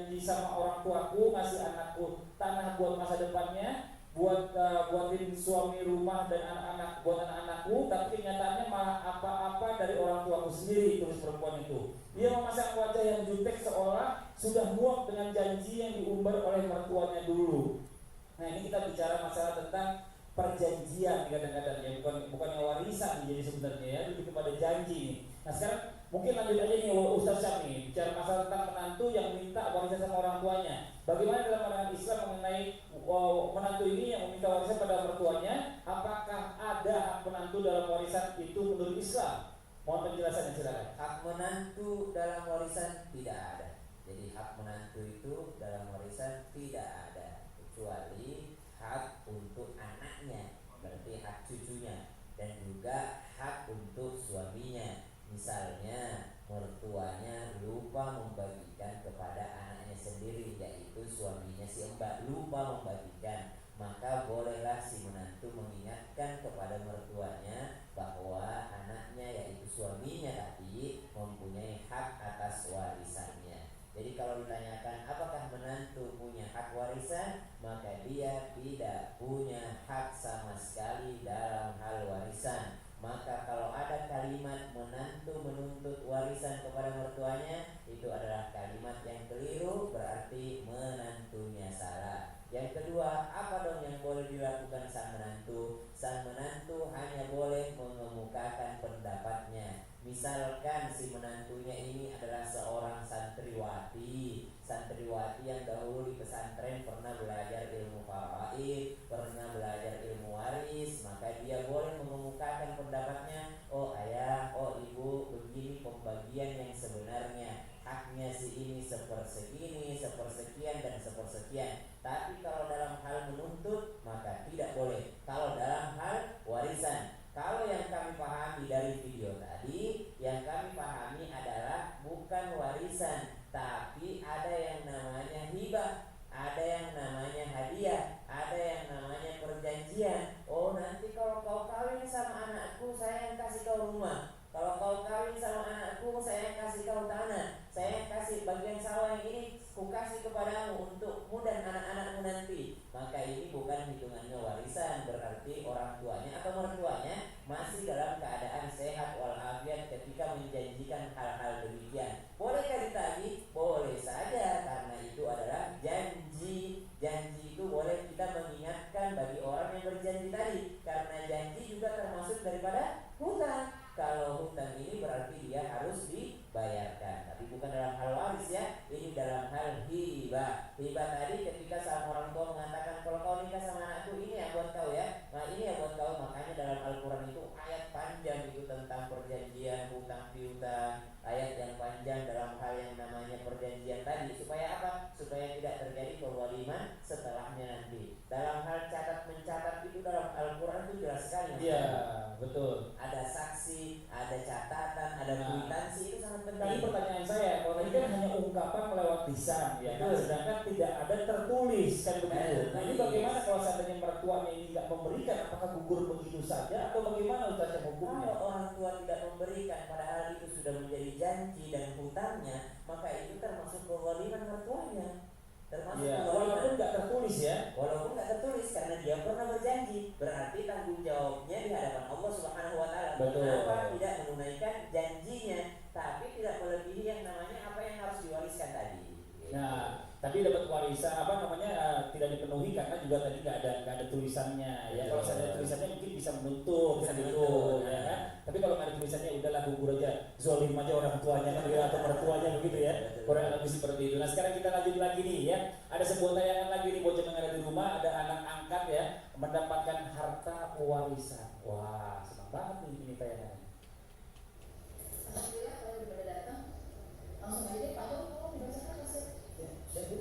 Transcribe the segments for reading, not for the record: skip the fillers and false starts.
janji sama orang tuaku ngasih anakku tanah buat masa depannya, buatin suami rumah dan anak-anak buat anak-anakku, tapi kenyataannya malah apa-apa dari orang tuaku sendiri. Tulis perempuan itu, dia memasang wajah yang jutek seolah sudah muak dengan janji yang diumbar oleh mertuanya dulu. Nah, ini kita bicara masalah tentang perjanjian kadang-kadang ya, bukannya warisan jadi sebenarnya ya, lebih kepada janji nih. Nah, sekarang mungkin lanjut aja nih Ustaz Syam nih, bicara masalah tentang menantu yang minta warisan sama orang tuanya. Bagaimana dalam pandangan Islam mengenai menantu ini yang meminta warisan pada mertuanya? Apakah ada hak menantu dalam warisan itu menurut Islam? Mohon penjelasannya, silakan. Hak menantu dalam warisan tidak ada. Jadi hak menantu itu dalam warisan tidak ada, kecuali hak untuk anaknya, berarti hak cucunya, dan juga hak untuk suaminya. Misalnya mertuanya lupa membagikan kepada anaknya sendiri, yaitu suaminya si mbak lupa membagikan, maka bolehlah si menantu mengingatkan kepada mertuanya bahwa anaknya yaitu suaminya tadi mempunyai hak atas warisannya. Jadi kalau ditanyakan apakah menantu punya hak warisan, maka dia tidak punya hak sama sekali dalam hal warisan. Maka kalau ada kalimat menantu menuntut warisan kepada mertuanya, itu adalah kalimat yang keliru, berarti menantunya salah. Yang kedua, apa dong yang boleh dilakukan sang menantu? Sang menantu hanya boleh mengemukakan pendapatnya. Misalkan si menantunya ini adalah seorang santriwati yang dahulu di pesantren pernah belajar ilmu faraid, pernah belajar ilmu waris, maka dia boleh mengemukakan pendapatnya. Oh ayah, oh ibu, begini pembagian yang sebenarnya, haknya si ini sepersegini, sepersekian dan sepersekian. Tapi kalau dalam hal menuntut maka tidak boleh. Kalau dalam hal warisan, kalau yang kami pahami dari video tadi, yang kami pahami adalah bukan warisan, tapi ada yang namanya hibah, ada yang namanya hadiah, ada yang namanya perjanjian. Oh nanti kalau kau kawin sama anakku, saya yang kasih kau rumah. Kalau kau kawin sama anakku, saya yang kasih kau tanah. Saya yang kasih bagian sawah yang ini, ku kasih kepadamu untukmu dan anak-anakmu nanti. Maka ini bukan hitungannya warisan, berarti orang tuanya atau mertuanya masih dalam keadaan sehat walafiat ketika menjanjikan hal-hal demikian. Bolehkah ditagih? Boleh saja, karena itu adalah janji. Janji itu boleh kita mengingatkan bagi orang yang berjanji tadi, karena janji juga termasuk daripada hutang. Kalau hutang ini berarti dia harus dibayarkan, tapi bukan dalam hal waris ya, ini dalam hal hibah. Hibah tadi ketika sang orang tua mengatakan kalau kau nikah sama anakku, ini ya buat kau ya, nah ini ya buat kau. Makanya dalam Al-Quran itu ayat panjang itu tentang perjanjian hutang piutang, ayat yang panjang dalam hal yang namanya perjanjian tadi. Supaya apa? Supaya tidak terjadi kezaliman setelahnya nanti. Dalam hal catat mencatat itu dalam Al-Quran itu jelas sekali. Iya, betul. Ada saksi, ada catatan, ada kwitansi, itu sangat penting. Tadi pertanyaan saya, kalau tadi kan hanya ungkapan melewat lisan, ya kan? Sedangkan tidak ada tertulis kan begitu. Nah ini bagaimana kalau seandainya mertuanya ini tidak memberikan, apakah gugur begitu saja atau bagaimana Ustaz hukumnya? Kalau orang tua tidak memberikan, padahal itu sudah menjadi janji dan hutangnya, maka itu termasuk kezaliman mertuanya. Termasuk ya, walaupun nggak tertulis ya, walaupun nggak tertulis, karena dia pernah berjanji, berarti tanggung jawabnya di hadapan Allah Subhanahu Wa Taala. Kenapa tidak menunaikan janjinya, tapi tidak melebihi yang namanya apa yang harus diwariskan tadi. Nah, tapi dapat warisan tidak dipenuhi karena juga tadi nggak ada tulisannya. Ya kalau ada tulisannya mungkin bisa menuntut gitu, ya kan? Tapi kalau nggak ada tulisannya udahlah gugur aja, zolim aja orang tuanya kan, atau mertuanya begitu ya. Kurang lebih seperti itu. Nah sekarang kita lanjut lagi nih ya. Ada sebuah tayangan lagi nih buat yang ada di rumah. Ada anak angkat ya mendapatkan harta warisan. Wah senang banget nih ini tayangannya. Alhamdulillah kalau udah datang langsung aja deh Pak Dok, tolong dibacakan resep. Ya, siap Bu.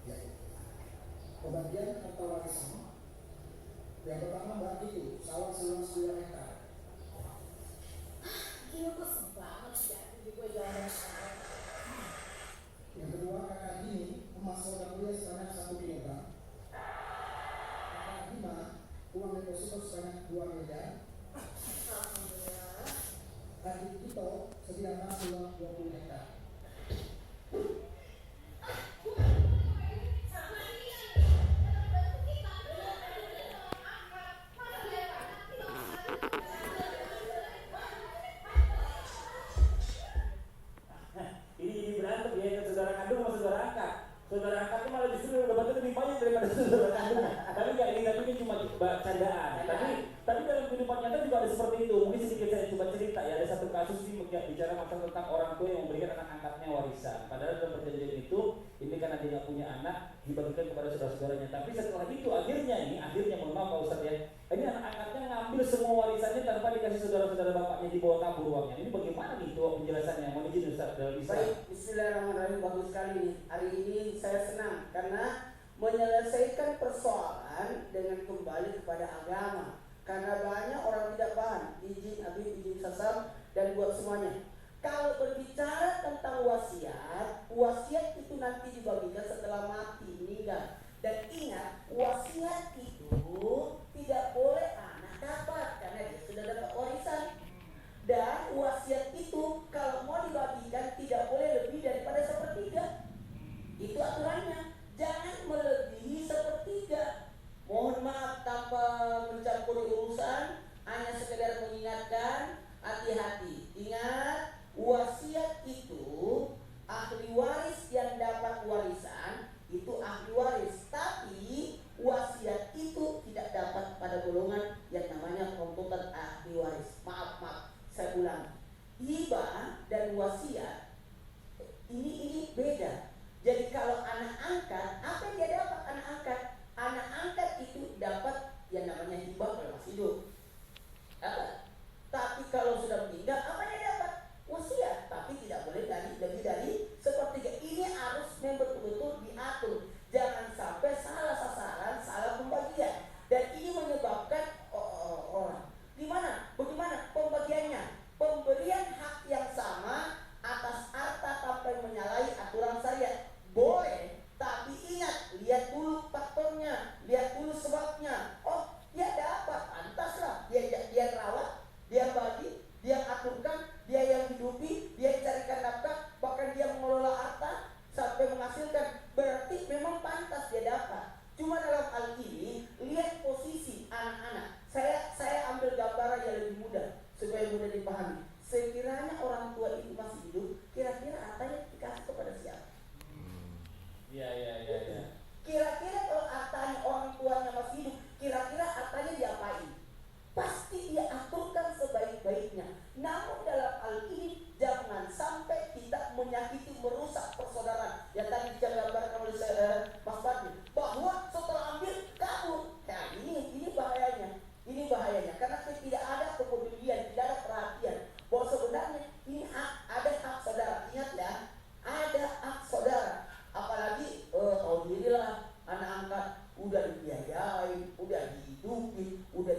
Ya. Pembagian harta warisan. Yang pertama Mbak itu sawah seluas 2 hektar. Gila kok banget jadi gue jalan. Yang kedua kakak ini emas logam mulia sebanyak 1 kilogram. Kakak Bima uang deposito sebanyak 2 miliar. Alhamdulillah. Adik Tito sediakan seluas 20 hektar. bicara masalah tentang orang tua yang memberikan anak angkatnya warisan. Padahal dalam perjanjian itu, ini karena dia nggak punya anak, dibagikan kepada saudara-saudaranya. Tapi setelah itu akhirnya mohon maaf Pak Ustadz ya, ini anak angkatnya ngambil semua warisannya tanpa dikasih saudara-saudara bapaknya, dibawa kabur uangnya. Ini bagaimana nih tuh penjelasannya? Mohon izin Ustadz dalam Islam. Baik, bismillahirrahmanirrahim. Bagus sekali nih. Hari ini saya senang karena menyelesaikan persoalan dengan kembali kepada agama. Karena banyak orang tidak paham. Izin Abi, izin Sasam, dan buat semuanya. Kalau berbicara tentang wasiat, wasiat itu nanti dibagikan setelah mati, meninggal. Dan ingat, wasiat itu tidak boleh anak dapat karena dia sudah dapat warisan. Dan wasiat itu kalau mau dibagikan tidak boleh lebih daripada sepertiga. Itu aturannya. Jangan melebihi sepertiga. Mohon maaf tanpa mencampuri urusan, hanya sekedar mengingatkan, hati-hati. Ingat, wasiat itu ahli waris yang dapat warisan itu ahli waris, tapi wasiat itu tidak dapat pada golongan yang namanya komputer ahli waris. Maaf, saya ulang. Hibah dan wasiat ini beda. Jadi kalau anak angkat, apa yang dia dapat anak angkat? Anak angkat itu dapat yang namanya hibah kalau masih hidup. Dapat. Tapi kalau sudah meninggal, apa yang dia dapat? Wasiat. Tapi tidak boleh lebih dari sepertiga. Ini harus betul-betul diatur. Jangan sampai salah sasaran, salah pembagian. Dan ini menyebabkan orang. Bagaimana pembagiannya? Pemberian hak yang sama atas harta tanpa menyalahi aturan syariat. Boleh, tapi ingat, lihat dulu faktornya, lihat dulu sebabnya. Oh, dia dapat, pantaslah. Dia rawat, dia bagi, dia aturkan, dia yang hidupi, dia carikan nafkah, bahkan dia mengelola harta sampai menghasilkan. Berarti memang pantas dia dapat. Cuma dalam hal ini, lihat posisi anak-anak. Saya ambil gambaran yang lebih mudah supaya mudah dipahami. Sekiranya orang tua itu masih hidup, kira-kira hartanya dikasih kepada siapa? Iya. Kira-kira kalau hartanya orang tuanya masih hidup, kira-kira hartanya diapain? Pasti dia aturkan sebaik-baiknya. Namun dalam hal ini jangan sampai kita menyakiti, merusak persaudaraan. Yang tadi digambarkan oleh Mas Badri, bahwa setelah ambil kabur. Nah ini bahayanya. Ini bahayanya karena tidak ada kepedulian, tidak ada perhatian. Bahwa sebenarnya ini ada hak saudara. Ingat ya, ada hak saudara. Apalagi tahu dirilah, anak angkat udah dibiayai, udah dihidupi, udah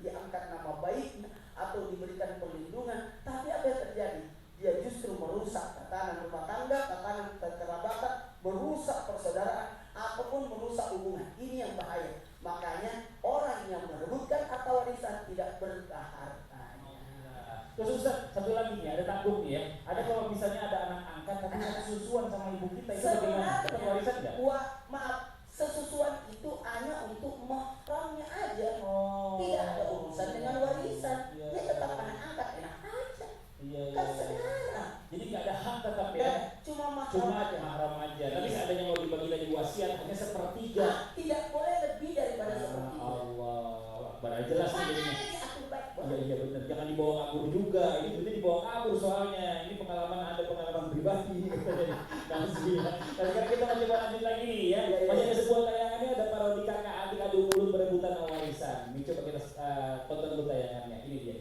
diangkat nama baiknya atau diberikan perlindungan, tapi apa yang terjadi? Dia justru merusak tatanan rumah tangga, tatanan kekerabatan, merusak persaudaraan ataupun merusak hubungan. Ini yang bahaya. Makanya orang yang merebutkan harta warisan tidak berkah hartanya. Terus Ustaz, satu lagi nih, ada tanggung nih ya. Ada kalau misalnya ada anak angkat tapi sesusuan sama ibu kita, itu bagaimana? Dapat warisan nggak? Maaf, sesusuan itu hanya untuk mahramnya aja. Tidak ada urusan dengan warisan. Dia tetap anak angkat, enak aja. Kan saudara. Jadi nggak ada hak tetap ya. Cuma mahram aja. Tapi seandainya mau dibagi lagi wasiat hanya sepertiga. Tidak boleh lebih daripada sepertiga. Allah, Akbar, jelas ini. Baik. Iya benar. Jangan dibawa kabur juga. Ini berarti dibawa kabur soalnya. Ini pengalaman pribadi. Karena kita mencoba lanjut lagi ya. Masih ada sebuah tayangannya, ada parodi kakak adik adu mulut berebutan warisan. Ini coba kita tonton dulu tayangannya. Ini dia.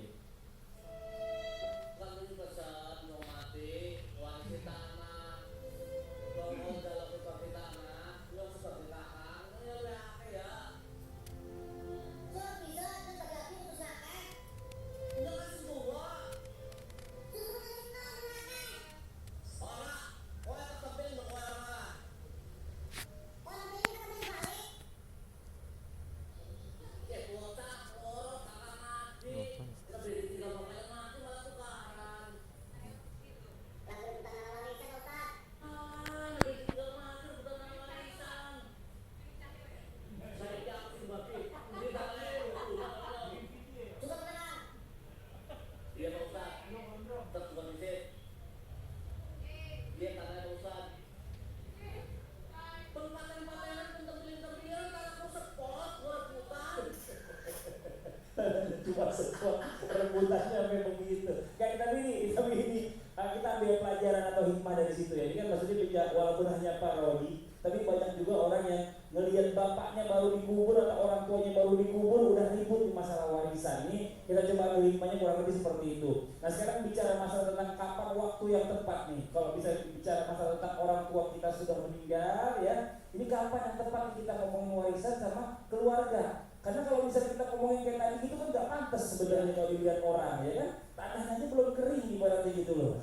pelajaran atau hikmah dari situ ya? Ini kan maksudnya walaupun hanya parodi, tapi banyak juga orang yang ngelihat bapaknya baru dikubur atau orang tuanya baru dikubur udah ribut di masalah warisan. Ini kita coba ambil hikmahnya kurang lebih seperti itu. Nah sekarang bicara masalah tentang kapan waktu yang tepat nih. Kalau bisa bicara masalah tentang orang tua kita sudah meninggal ya, ini kapan yang tepat kita ngomongin warisan sama keluarga. Karena kalau misalnya kita ngomongin kayak tadi gitu kan nggak pantas sebenarnya kalau dilihat orang ya kan. Tanahnya aja belum kering ibaratnya gitu loh.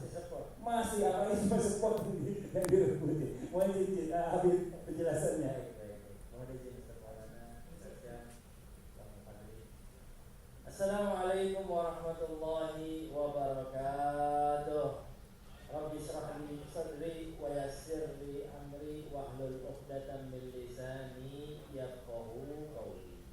Masih apa ini masih spot yang direbutin. Mohon izin Habib penjelasannya. Mohon izin Ustaz Maulana. Assalamualaikum warahmatullahi wabarakatuh. Rabbi shrah li sadri wa yassir li amri wahlul 'uqdatam min lisani yafqahu qawli.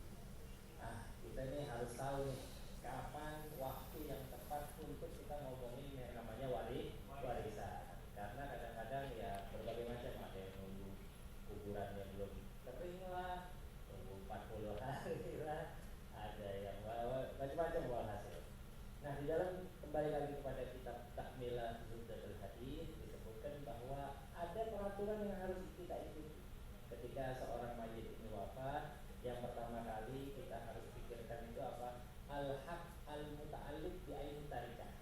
Kita ini harus tahu nih kapan waktu yang tepat untuk kita ngomongin yang namanya warisan. Karena kadang-kadang ya berbagai macam, ada yang nunggu kuburannya belum kering lah, nunggu 40 hari lah, ada yang macam-macam walhasil. Nah di dalam kembali lagi kepada kitab Takmilah Zubdatul Hadis disebutkan bahwa ada peraturan yang harus kita ikuti ketika seorang mayit ini wafat. Yang pertama kali kita harus pikirkan itu apa? Al-haq al-muta'alliq bi'ain tarikah.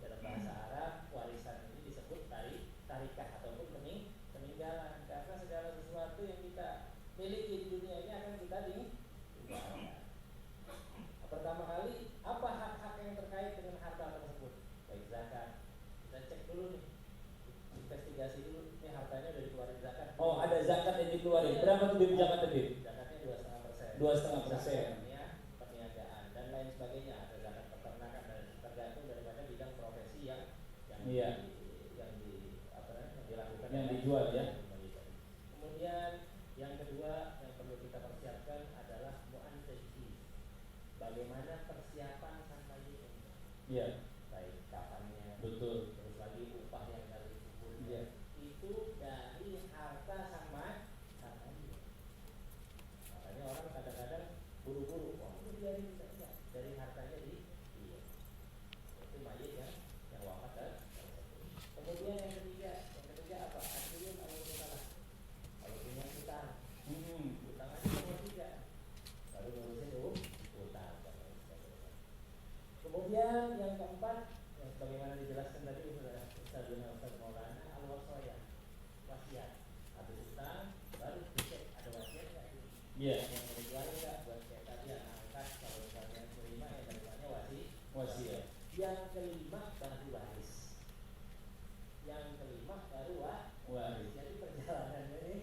Dalam bahasa Arab warisan ini disebut tarikah ataupun peninggalan. Karena segala sesuatu yang kita miliki di dunia ini akan kita tinggalkan. Pertama kali, apa hak-hak yang terkait dengan harta tersebut? Baik zakat. Kita cek dulu nih, investigasi dulu. Ini hartanya udah dikeluarin zakat. Oh ada zakat yang dikeluarin. Berapa tuh Bib zakat tadi? Zakatnya 2,5%. 2,5%. Perniagaan dan lain sebagainya. Ada zakat peternakan dan tergantung daripada bidang profesi yang Iya. dilakukan. Yang dijual ya. Kemudian yang kedua yang perlu kita persiapkan adalah mu'antajih. Bagaimana persiapan sampai itu? Iya. Baik kapannya, Betul. terus lagi upah yang dari kuburnya. Iya. Itu dari harta sama dia. Makanya orang kadang-kadang buru-buru, itu biarin saja dari hartanya iya. Itu mayit yang wafat kan. Kemudian yang ketiga apa? Asyurun al-mutalah. Kalau punya utang, utang aja nomor 3. Baru ngurusin utang. Kemudian yang keempat, yang sebagaimana dijelaskan tadi Ustaz Maulana, al-wasiyah, wasiat. Habis utang, baru dicek ada wasiat nggak? Iya. Yang mau dikeluarin nggak buat kayak tadi anak angkat, kalau misalnya kelima yang depannya Wasiat. Yang kelima baru waris. Yang kelima baru waris. Jadi perjalanannya ini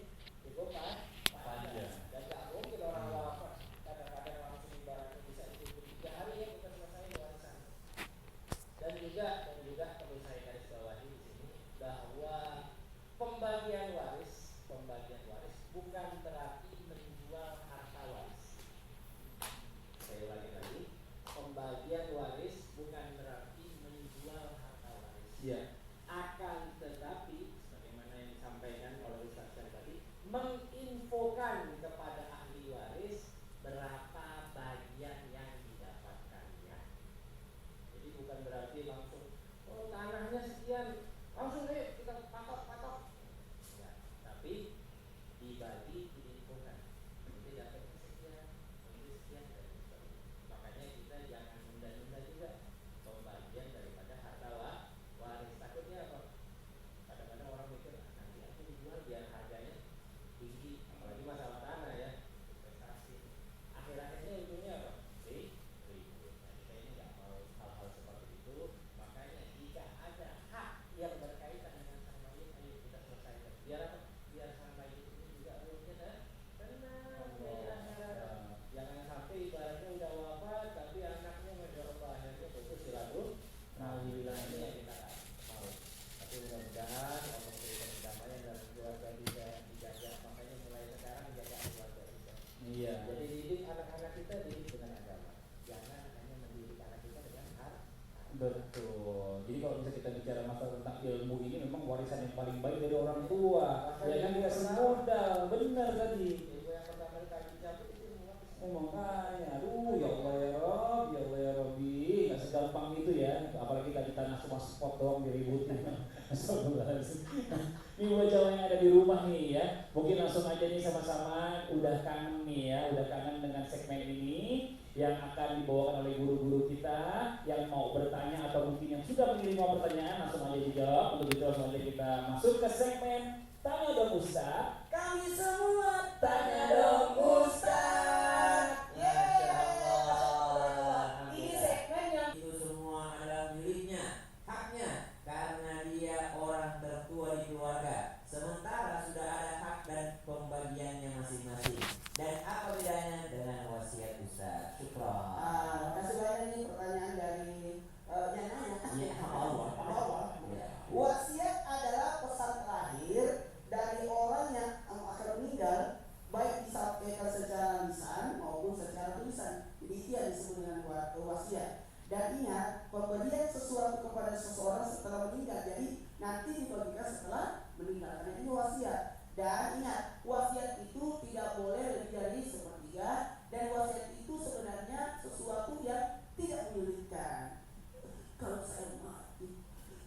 cukup panjang. Dan nggak mungkin orang wafat kadang-kadang langsung ibaratnya bisa itu 3 hari ya kita selesai warisan. Dan juga perlu saya garis bawahi di sini bahwa pembagian waris bukan berarti menjual harta waris. Saya ulangi lagi, pembagian waris bukan berarti menjual harta waris. Iya. Akan tetapi sebagaimana yang disampaikan oleh Ustaz tadi, menginfokan kepada ahli waris berapa bagian yang didapatkannya. Jadi bukan berarti langsung tanahnya sekian, langsung kita patok. Ya, tapi dibagi, diinfokan. Nanti dapat sekian, nanti sekian dan sebagainya. Makanya kita jangan nunda-nunda juga pembagian daripada harta waris. Takutnya apa? Kadang-kadang orang mikir nanti aku dijual biar harganya tinggi, apalagi masalah tanah ya, investasi. Akhir-akhirnya ujungnya apa? Ribut. Nah, kita ini nggak mau hal-hal seperti itu. Makanya jika ada hak yang berkaitan dengan sang mayit, ayo kita selesaikan. Biar apa? Biar sang mayit ini juga ruhnya tenang. Jangan sampai ibaratnya udah wafat tapi anaknya masya-Allah akhirnya putus silaturahmi. Alhamdulillah ini yang kita mau. Tapi mudah-mudahan Allah memberikan kedamaian dan keluarga bisa dijaga. Makanya mulai sekarang jaga keluarga kita. Iya. Jadi didik anak-anak kita didik dengan agama. Jangan hanya mendidik anak kita dengan harta. Betul. Jadi kalau bisa kita bicara masalah tentang ilmu ini memang warisan yang paling baik dari orang tua. Ya kan dikasih modal, benar tadi. Ibu yang pertama kali dicabut itu semua. Makanya, aduh ya Allah ya Rob, ya Allah ya Robbi, nggak segampang itu ya. Apalagi tadi tanah cuma spot doang diributin. Ini buat jamaah yang ada di rumah nih ya, mungkin langsung aja nih sama-sama udah kangen nih ya, udah kangen dengan segmen ini yang akan dibawakan oleh guru-guru kita. Yang mau bertanya atau mungkin yang sudah mengirim pertanyaan langsung aja dijawab. Untuk itu langsung aja kita masuk ke segmen Tanya Dong Ustaz. Kami semua tanya dong Ustaz. Ini segmen yang Itu semua adalah miliknya, haknya, karena dia orang tertua di keluarga. Sementara sudah ada hak dan pembagiannya masing-masing. Dan apa bedanya dengan wasiat Ustaz? Syukron. kasih banyak nih pertanyaan dari yang nanya. Ya, Allah. Ya. Wasiat adalah pesan terakhir dari orang yang akan meninggal, baik disampaikan secara lisan maupun secara tulisan. Jadi itu yang disebut dengan wasiat. Dan ingat, pemberian sesuatu kepada seseorang setelah meninggal, jadi nanti dibagikan setelah meninggal. Karena ini wasiat. Dan ingat, wasiat itu tidak boleh lebih dari sepertiga. Dan wasiat itu sebenarnya sesuatu yang tidak menyulitkan. Kalau saya mati,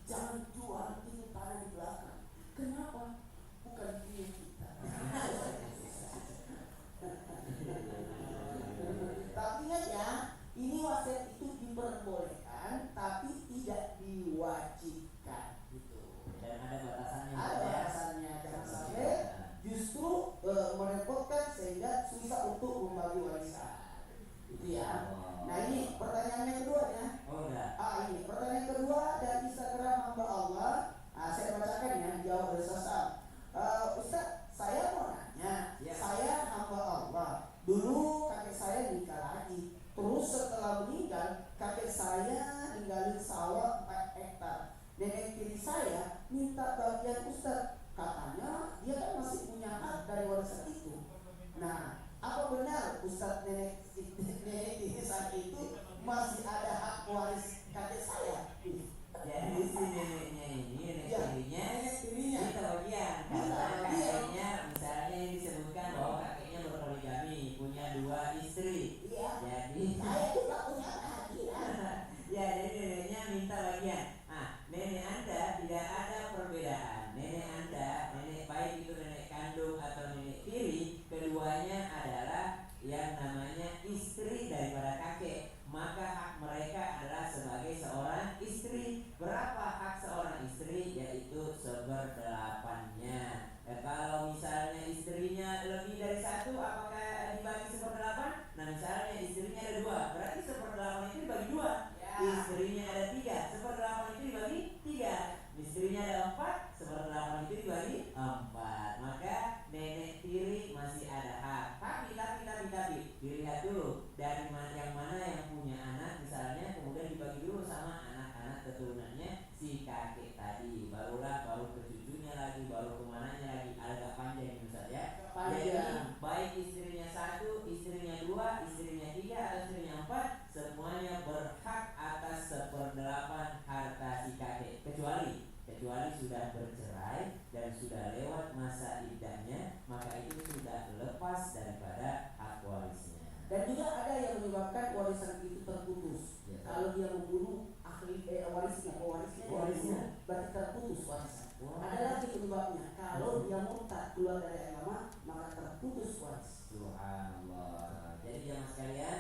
jangan jual itu tanah di belakang. Kenapa? Bukan punya kita. Tapi ingat ya, ini wasiat itu diperbolehkan, tapi tidak diwajibkan. Gitu. Dan ada batasannya. Ada batasannya, jangan sampai justru merepotkan sehingga susah untuk membagi warisan. Itu ya. Nah ini pertanyaannya kedua ya. Oh, udah. Ini pertanyaan kedua dari Instagram hamba Allah. Saya bacakan ya, jawab dari Sasam. Ustaz, saya mau nanya. Ya. Saya hamba Allah. Dulu kakek saya nikah lagi. Terus setelah meninggal, kakek saya ninggalin sawah 4 hektar. Nenek tiri saya minta bagian Ustaz. Katanya dia kan masih punya hak dari warisan itu. Nah, apa benar Ustaz nenek tiri saya itu masih ada hak waris kakek saya? Jadi si neneknya ini, Ya, nenek nenek tirinya tirinya. minta bagian. Minta Karena bagian. kakeknya, misalnya yang disebutkan bahwa kakeknya berpoligami, punya 2 istri. Iya. Jadi Saya juga punya keahlian. ya, jadi neneknya minta bagian. Nenek Anda tidak ada perbedaan. Nenek Anda, nenek baik itu nenek kandung atau nenek tiri, keduanya adalah yang namanya istri daripada kakek. Maka hak mereka adalah sebagai seorang istri. Berapa hak seorang istri? Yaitu 1/8-nya. Kalau misalnya istrinya lebih dari 1, apakah dibagi 1/8? Nah, misalnya istrinya ada 2, berarti 1/8 itu dibagi 2. Ya. Istrinya ada 3, 1/8 itu dibagi 3. Istrinya ada 4, 1/8 itu dibagi 4. Maka nenek tiri masih ada hak. Tapi dilihat dulu dari yang mana yang punya anak misalnya, kemudian dibagi dulu sama anak-anak keturunannya si kakek tadi. Baru ke cucunya lagi, baru kemananya lagi. Agak panjang ini Ustaz ya. Jadi baik istrinya 1, istrinya 2, istrinya 3 atau istrinya 4, semuanya berhak atas 1/8 harta si kakek, kecuali sudah bercerai dan sudah lewat masa iddahnya, maka itu sudah lepas daripada hak warisnya. Dan juga ada yang menyebabkan warisan itu terputus. Ya. Kalau dia membunuh ahli warisnya berarti terputus warisan. Wah. Ada lagi penyebabnya. Kalau dia murtad keluar dari agama, maka terputus waris. Subhanallah. Jadi jamaah sekalian,